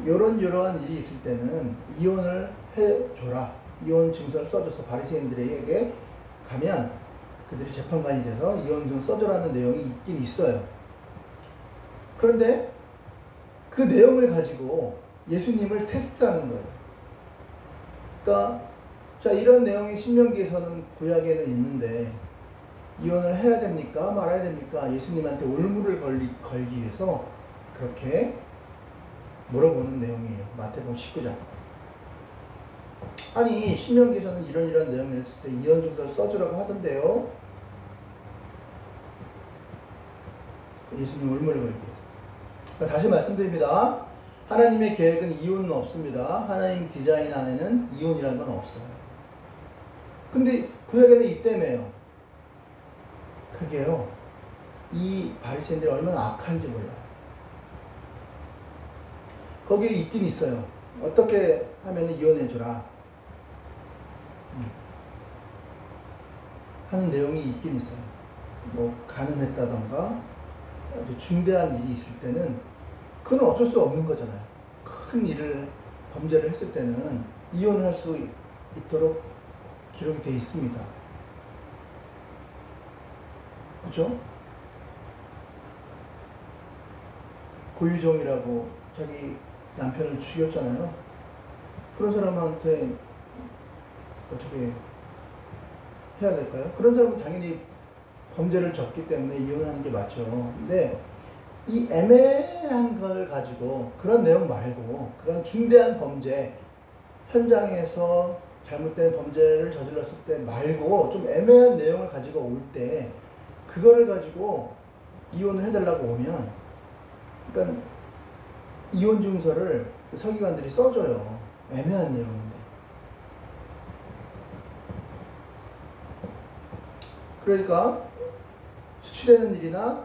이러한 일이 있을 때는 이혼을 해줘라. 이혼 증서를 써줘서 바리새인들에게 가면 그들이 재판관이 돼서 이혼 증서 써줘라는 내용이 있긴 있어요. 그런데 그 내용을 가지고 예수님을 테스트하는 거예요. 그러니까 자, 이런 내용이 신명기에서는 구약에는 있는데 이혼을 해야 됩니까? 말아야 됩니까? 예수님한테 올무를 걸기 위해서 그렇게 물어보는 내용이에요. 마태복음 19장. 아니, 신명기에서는 이런 내용을 했을 때 이혼 증서를 써주라고 하던데요. 예수님 올무를 걸기 위해서. 다시 말씀드립니다. 하나님의 계획은 이혼은 없습니다. 하나님 디자인 안에는 이혼이라는 건 없어요. 근데 구약에는 있다며요. 그게요, 이 바리새인들이 얼마나 악한지 몰라요. 거기에 있긴 있어요. 어떻게 하면 이혼해주라 하는 내용이 있긴 있어요. 뭐 간음했다던가 아주 중대한 일이 있을 때는 그건 어쩔 수 없는 거잖아요. 큰 일을, 범죄를 했을 때는 이혼을 할 수 있도록 기록이 되어 있습니다. 그렇죠? 고유정이라고 자기 남편을 죽였잖아요. 그런 사람한테 어떻게 해야 될까요? 그런 사람은 당연히 범죄를 졌기 때문에 이혼을 하는 게 맞죠. 근데 이 애매한 걸 가지고, 그런 내용 말고 그런 중대한 범죄, 현장에서 잘못된 범죄를 저질렀을 때 말고 좀 애매한 내용을 가지고 올 때 그거를 가지고 이혼을 해달라고 오면, 그러니까 이혼 증서를 서기관들이 써줘요. 애매한 내용인데. 그러니까 수치되는 일이나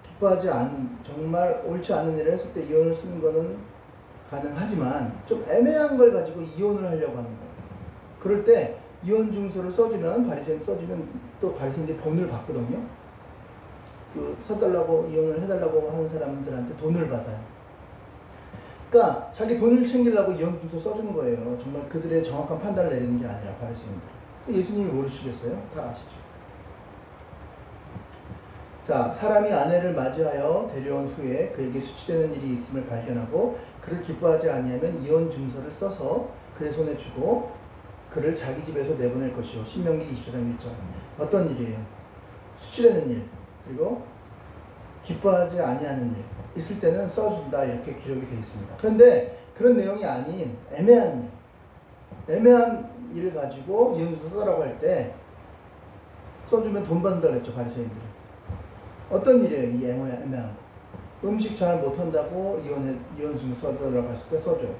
기뻐하지 않은, 정말 옳지 않은 일을 했을 때 이혼을 쓰는 거는 가능하지만 좀 애매한 걸 가지고 이혼을 하려고 하는 거예요. 그럴 때 이혼 증서를 써주면, 바리새인 써주면 또 바리새인들이 돈을 받거든요. 그 써달라고, 이혼을 해달라고 하는 사람들한테 돈을 받아요. 그러니까 자기 돈을 챙기려고 이혼증서 써주는 거예요. 정말 그들의 정확한 판단을 내리는 게 아니라 바리새인들. 예수님이 모르시겠어요? 다 아시죠? 자, 사람이 아내를 맞이하여 데려온 후에 그에게 수치되는 일이 있음을 발견하고 그를 기뻐하지 아니하면 이혼 증서를 써서 그의 손에 주고 그를 자기 집에서 내보낼 것이요. 신명기 24장 1절. 어떤 일이에요? 수치되는 일, 그리고 기뻐하지 아니하는 일 있을 때는 써준다, 이렇게 기록이 되어 있습니다. 그런데 그런 내용이 아닌 애매한 일을 가지고 이혼증서 써라고 할 때 써주면 돈 받는다 그랬죠, 바리새인들은. 어떤 일이에요? 이 애매한 거. 음식 잘 못한다고 이혼증서 써달라고 했을 때 써줘요.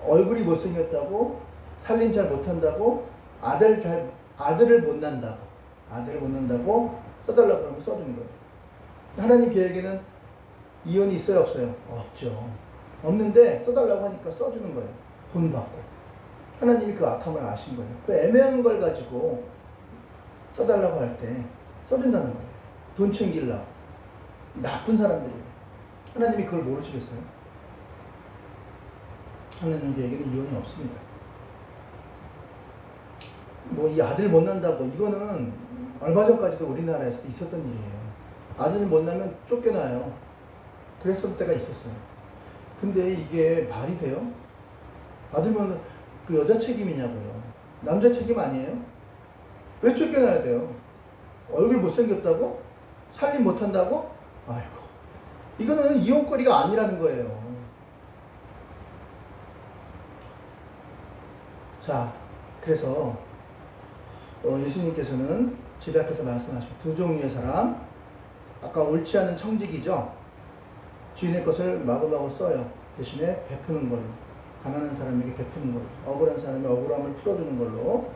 얼굴이 못생겼다고, 살림 잘 못한다고, 아들을 못 낳는다고 써달라고 하면 써주는 거예요. 하나님 계획에는 이혼이 있어요, 없어요? 없죠. 없는데 써달라고 하니까 써주는 거예요. 돈 받고. 하나님이 그 악함을 아신 거예요. 그 애매한 걸 가지고 써달라고 할 때 써준다는 거예요. 돈 챙기려고. 나쁜 사람들이에요. 하나님이 그걸 모르시겠어요? 하나님 계획에는 이혼이 없습니다. 뭐 이 아들 못 낳는다고, 이거는 얼마 전까지도 우리나라에서도 있었던 일이에요. 아들 못 낳으면 쫓겨나요. 그랬을 때가 있었어요. 근데 이게 말이 돼요? 아들 못 낳으면 그 여자 책임이냐고요. 남자 책임 아니에요? 왜 쫓겨나야 돼요? 얼굴 못생겼다고? 살림 못한다고? 아이고, 이거는 이혼거리가 아니라는 거예요. 자, 그래서 예수님께서는 집 앞에서 말씀하신 두 종류의 사람, 아까 옳지 않은 청직이죠. 주인의 것을 마구마구 써요. 대신에 베푸는 걸로, 가난한 사람에게 베푸는 걸로, 억울한 사람의 억울함을 풀어주는 걸로.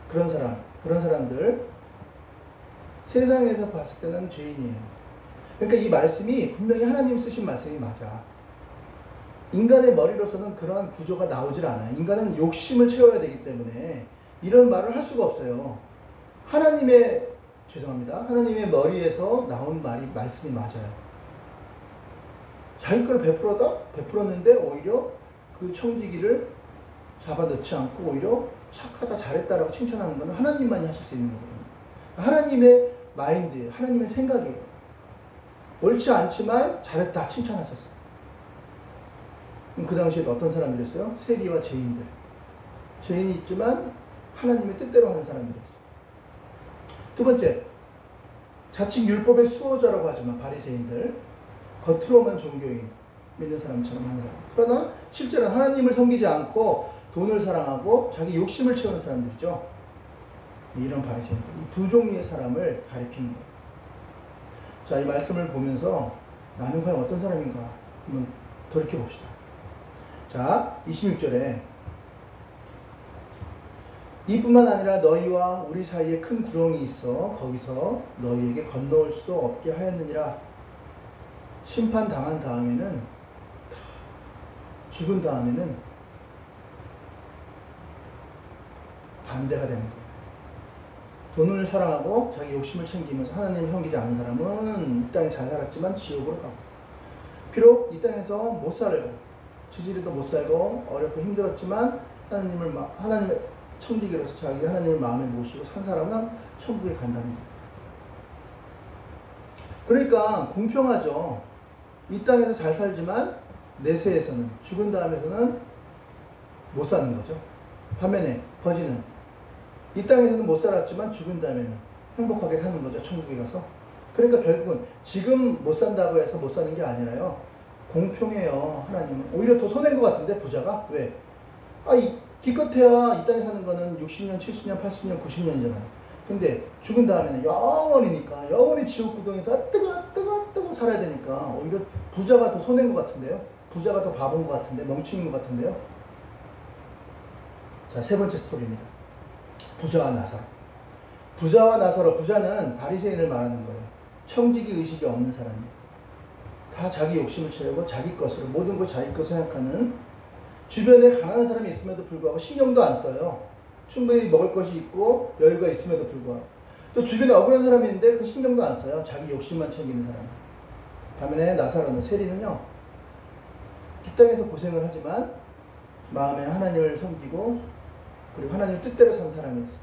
그런 사람들 세상에서 봤을 때는 죄인이에요. 그러니까 이 말씀이 분명히 하나님 쓰신 말씀이 맞아. 인간의 머리로서는 그러한 구조가 나오질 않아요. 인간은 욕심을 채워야 되기 때문에 이런 말을 할 수가 없어요. 하나님의 머리에서 나온 말씀이 맞아요. 자기 걸 베풀었는데 오히려 그 청지기를 잡아넣지 않고 오히려 착하다, 잘했다라고 칭찬하는 것은 하나님만이 하실 수 있는 거거든요. 하나님의 마인드예요. 하나님의 생각이에요. 옳지 않지만 잘했다, 칭찬하셨어요. 그 당시에 어떤 사람들이었어요? 세리와 죄인들. 죄인이 있지만 하나님의 뜻대로 하는 사람들이었어요. 두 번째, 자칭 율법의 수호자라고 하지만 바리새인들, 겉으로만 종교인, 믿는 사람처럼 하는 사람. 그러나 실제로는 하나님을 섬기지 않고 돈을 사랑하고 자기 욕심을 채우는 사람들이죠. 이런 바리새인들, 이 두 종류의 사람을 가리키는 거예요. 자, 이 말씀을 보면서 나는 과연 어떤 사람인가 한번 돌이켜 봅시다. 자, 26절에 이뿐만 아니라 너희와 우리 사이에 큰 구렁이 있어 거기서 너희에게 건너올 수도 없게 하였느니라. 심판당한 다음에는, 죽은 다음에는 반대가 되는 거예요. 돈을 사랑하고 자기 욕심을 챙기면서 하나님을 섬기지 않은 사람은 이 땅에 잘 살았지만 지옥으로 가고, 비록 이 땅에서 못 살고 지지리도 못 살고 어렵고 힘들었지만 하나님의 청지기로서 자기 하나님을 마음에 모시고 산 사람은 천국에 간다는 거예요. 그러니까 공평하죠. 이 땅에서 잘 살지만 내세에서는, 죽은 다음에서는 못 사는 거죠. 반면에 거지는 이 땅에서는 못 살았지만 죽은 다음에는 행복하게 사는 거죠. 천국에 가서. 그러니까 결국은 지금 못 산다고 해서 못 사는 게 아니라요, 공평해요. 하나님은 오히려 더 손해인 것 같은데, 부자가. 왜? 기껏해야 이 땅에 사는 거는 60년, 70년, 80년, 90년이잖아요. 근데 죽은 다음에는 영원이니까, 영원히 지옥 구덩이에서 뜨거 살아야 되니까 오히려 부자가 더 손해인 것 같은데요. 부자가 더 바보인 것 같은데, 멍충인 것 같은데요. 자, 세 번째 스토리입니다. 부자와 나사로. 부자는 바리새인을 말하는 거예요. 청지기 의식이 없는 사람이에요. 다 자기 욕심을 채우고 자기 것으로, 모든 걸 자기 것으로 생각하는, 주변에 가난한 사람이 있음에도 불구하고 신경도 안 써요. 충분히 먹을 것이 있고 여유가 있음에도 불구하고. 또 주변에 억울한 사람이 있는데 그 신경도 안 써요. 자기 욕심만 챙기는 사람. 반면에 나사로는, 세리는요, 이 땅에서 고생을 하지만 마음에 하나님을 섬기고 그리고 하나님 뜻대로 산 사람이었어요.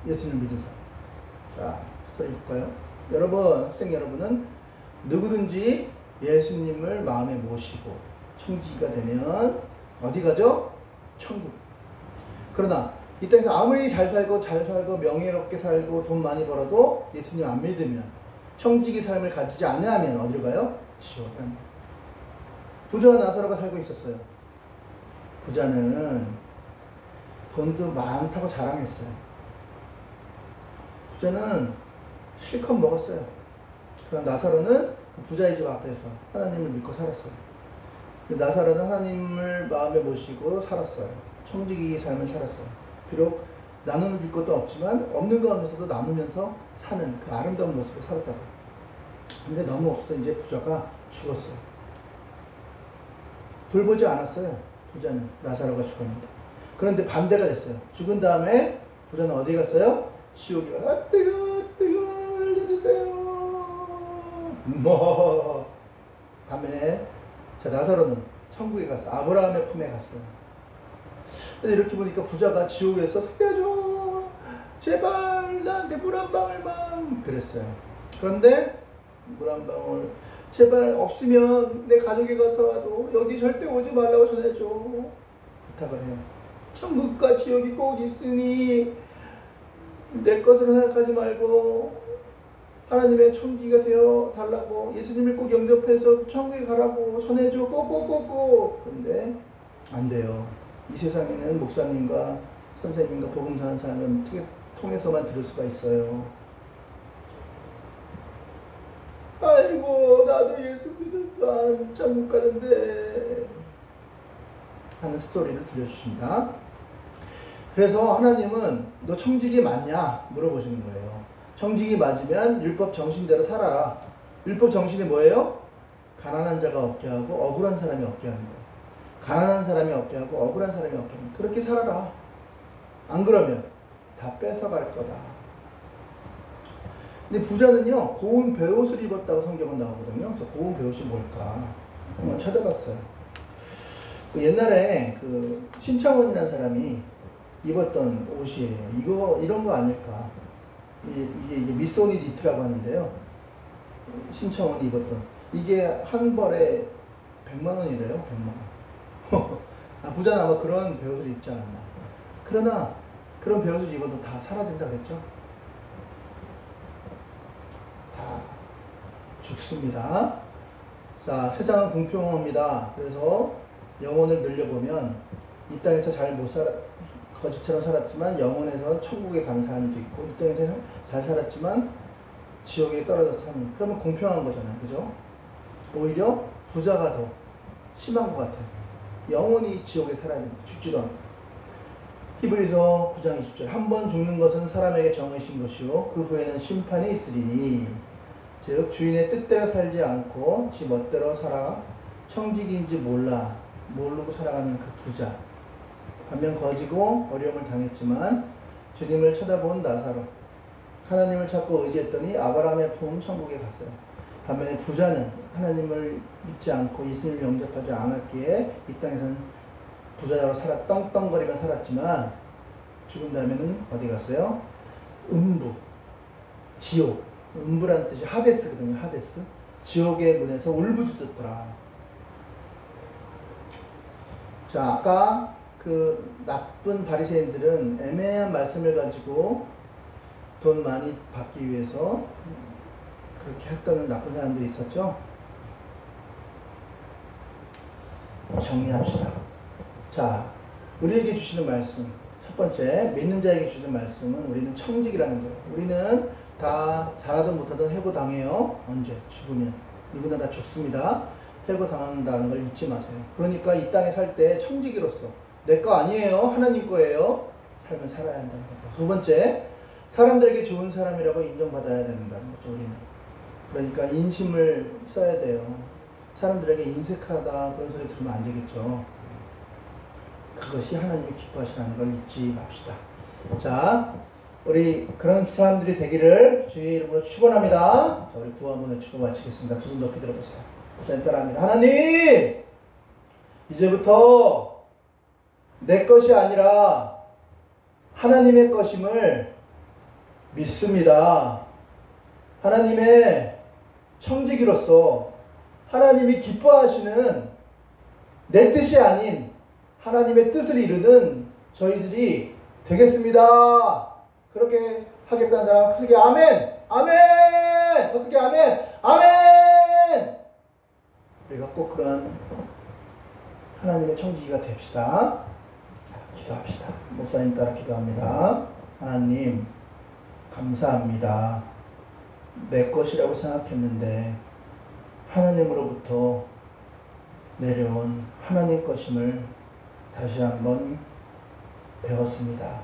예수님을 믿은 사람. 자, 스토리 볼까요? 여러분, 학생 여러분은 누구든지 예수님을 마음에 모시고 청지기가 되면 어디 가죠? 천국. 그러나 이 땅에서 아무리 잘 살고 명예롭게 살고 돈 많이 벌어도 예수님 안 믿으면 청지기 삶을 가지지 않으면 어디로 가요? 지옥 갑니다. 부자와 나사로가 살고 있었어요. 부자는 돈도 많다고 자랑했어요. 부자는 실컷 먹었어요. 그러나 나사로는 그 부자의 집 앞에서 하나님을 믿고 살았어요. 나사로는 하나님을 마음에 모시고 살았어요. 청지기 삶을 살았어요. 비록 나누는 줄 것도 없지만 없는 가운데서도 나누면서 사는 그 아름다운 모습을 살았다고. 근데 너무 없어서 이제 부자가 죽었어요. 돌보지 않았어요. 부자는. 나사로가 죽었는데. 그런데 반대가 됐어요. 죽은 다음에 부자는 어디 갔어요? 지옥에 가서 뜨거 알려주세요. 뭐 반면에 자 나사로는 천국에 갔어. 아브라함의 품에 갔어요. 근데 이렇게 보니까 부자가 지옥에서 살려줘 제발 나한테 물 한 방울만 그랬어요. 그런데 물 한 방울 제발 없으면 내 가족에 가서라도 여기 절대 오지 말라고 전해줘 부탁을 해요. 천국과 지옥이 꼭 있으니 내 것으로 생각하지 말고 하나님의 청지기가 되어 달라고 예수님을 꼭 영접해서 천국에 가라고 전해줘 꼭꼭꼭꼭. 그런데 안 돼요. 이 세상에는 목사님과 선생님과 복음 전하는 사람은 통해서만 들을 수가 있어요. 아이고 나도 예수 믿으면 천국 가는데 하는 스토리를 들려주신다. 그래서 하나님은 너 청지기 맞냐 물어보시는 거예요. 청지기 맞으면 율법 정신대로 살아라. 율법 정신이 뭐예요? 가난한 자가 없게 하고 억울한 사람이 없게 하는 거예요. 가난한 사람이 없게 하고 억울한 사람이 없게 하는 거예요. 그렇게 살아라. 안 그러면 다 뺏어갈 거다. 근데 부자는요 고운 베옷을 입었다고 성경은 나오거든요. 그래서 고운 베옷이 뭘까 한번 찾아봤어요. 옛날에 그 신창원이라는 사람이 입었던 옷이에요. 이런 거 아닐까? 이게 미소니 니트라고 하는데요. 신창원이 입었던 이게 한 벌에 100만 원이래요. 100만 원. 아, 부자는 아마 그런 베옷을 입지 않았나. 그러나 그런 베옷을 입어도 다 사라진다 그랬죠. 다 죽습니다. 자, 세상은 공평합니다. 그래서 영혼을 늘려보면 이 땅에서 잘 못 살아 거지처럼 살았지만 영혼에서 천국에 가는 사람도 있고 이 땅에서 잘 살았지만 지옥에 떨어져서 사는. 그러면 공평한 거잖아요. 그죠? 오히려 부자가 더 심한 것 같아요. 영원히 지옥에 살아야 됩니다. 죽지도 않고. 히브리서 9장 20절 한 번 죽는 것은 사람에게 정하신 것이요 그 후에는 심판이 있으리니 즉 주인의 뜻대로 살지 않고 지 멋대로 살아 청지기인지 모르고 살아가는 그 부자. 반면 거지고 어려움을 당했지만 주님을 쳐다본 나사로 하나님을 찾고 의지했더니 아브라함의 품 천국에 갔어요. 반면에 부자는 하나님을 믿지 않고 예수님을 영접하지 않았기에 이 땅에서는 부자로 떵떵거리며 살았지만 죽은 다음에는 어디 갔어요? 음부, 지옥. 음부라는 뜻이 하데스거든요. 하데스. 지옥의 문에서 울부짖었더라. 자, 아까 그 나쁜 바리새인들은 애매한 말씀을 가지고 돈 많이 받기 위해서 그렇게 했던 나쁜 사람들이 있었죠. 정리합시다. 자, 우리에게 주시는 말씀 첫 번째, 믿는 자에게 주시는 말씀은 우리는 청직이라는 거예요. 우리는 다 잘하든 못하든 해고당해요. 언제? 죽으면. 누구나 다 죽습니다. 해고당한다는 걸 잊지 마세요. 그러니까 이 땅에 살 때 청지기로서 내 거 아니에요. 하나님 거예요. 삶을 살아야 한다는 거죠. 두 번째, 사람들에게 좋은 사람이라고 인정받아야 된다는 거죠. 우리는. 그러니까 인심을 써야 돼요. 사람들에게 인색하다 그런 소리 들으면 안 되겠죠. 그것이 하나님이 기뻐하시는 걸 잊지 맙시다. 자, 우리 그런 사람들이 되기를 주의 이름으로 축원합니다. 우리 구호 한번 외치고 마치겠습니다. 두 손 높이 들어보세요. 목사님 따라합니다. 하나님, 이제부터 내 것이 아니라 하나님의 것임을 믿습니다. 하나님의 청지기로서 하나님이 기뻐하시는 내 뜻이 아닌 하나님의 뜻을 이루는 저희들이 되겠습니다. 그렇게 하겠다는 사람 크게 아멘! 아멘! 더 크게 아멘! 아멘! 우리가 꼭 그런 하나님의 청지기가 됩시다. 자, 기도합시다. 목사님 따라 기도합니다. 하나님, 감사합니다. 내 것이라고 생각했는데 하나님으로부터 내려온 하나님 것임을 다시 한번 배웠습니다.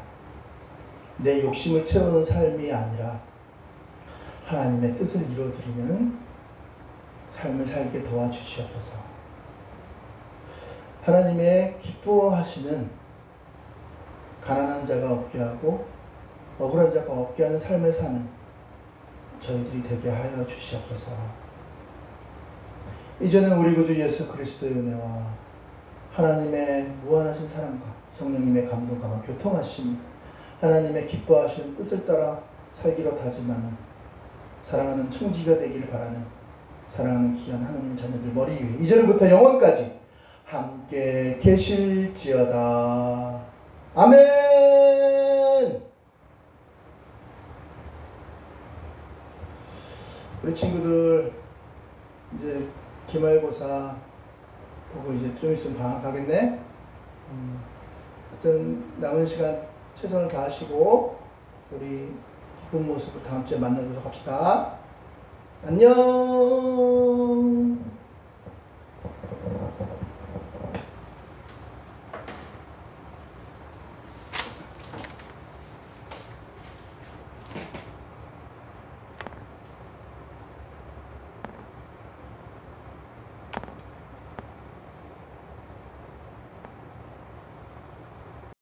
내 욕심을 채우는 삶이 아니라 하나님의 뜻을 이루어드리는 삶을 살게 도와주시옵소서. 하나님의 기뻐하시는 가난한 자가 없게 하고 억울한 자가 없게 하는 삶을 사는 저희들이 되게 하여 주시옵소서. 이제는 우리 구주 예수 그리스도의 은혜와 하나님의 무한하신 사랑과 성령님의 감동과 교통하심, 하나님의 기뻐하시는 뜻을 따라 살기로 다짐하는 사랑하는 청지기가 되기를 바라는 사랑하는 귀한 하나님 자녀들 머리 위에 이제부터 영원까지 함께 계실지어다. 아멘. 우리 친구들 이제 기말고사 보고 이제 좀 있으면 방학하겠네. 하여튼 남은 시간 최선을 다하시고 우리 기쁜 모습으로 다음 주에 만나도록 합시다. 안녕.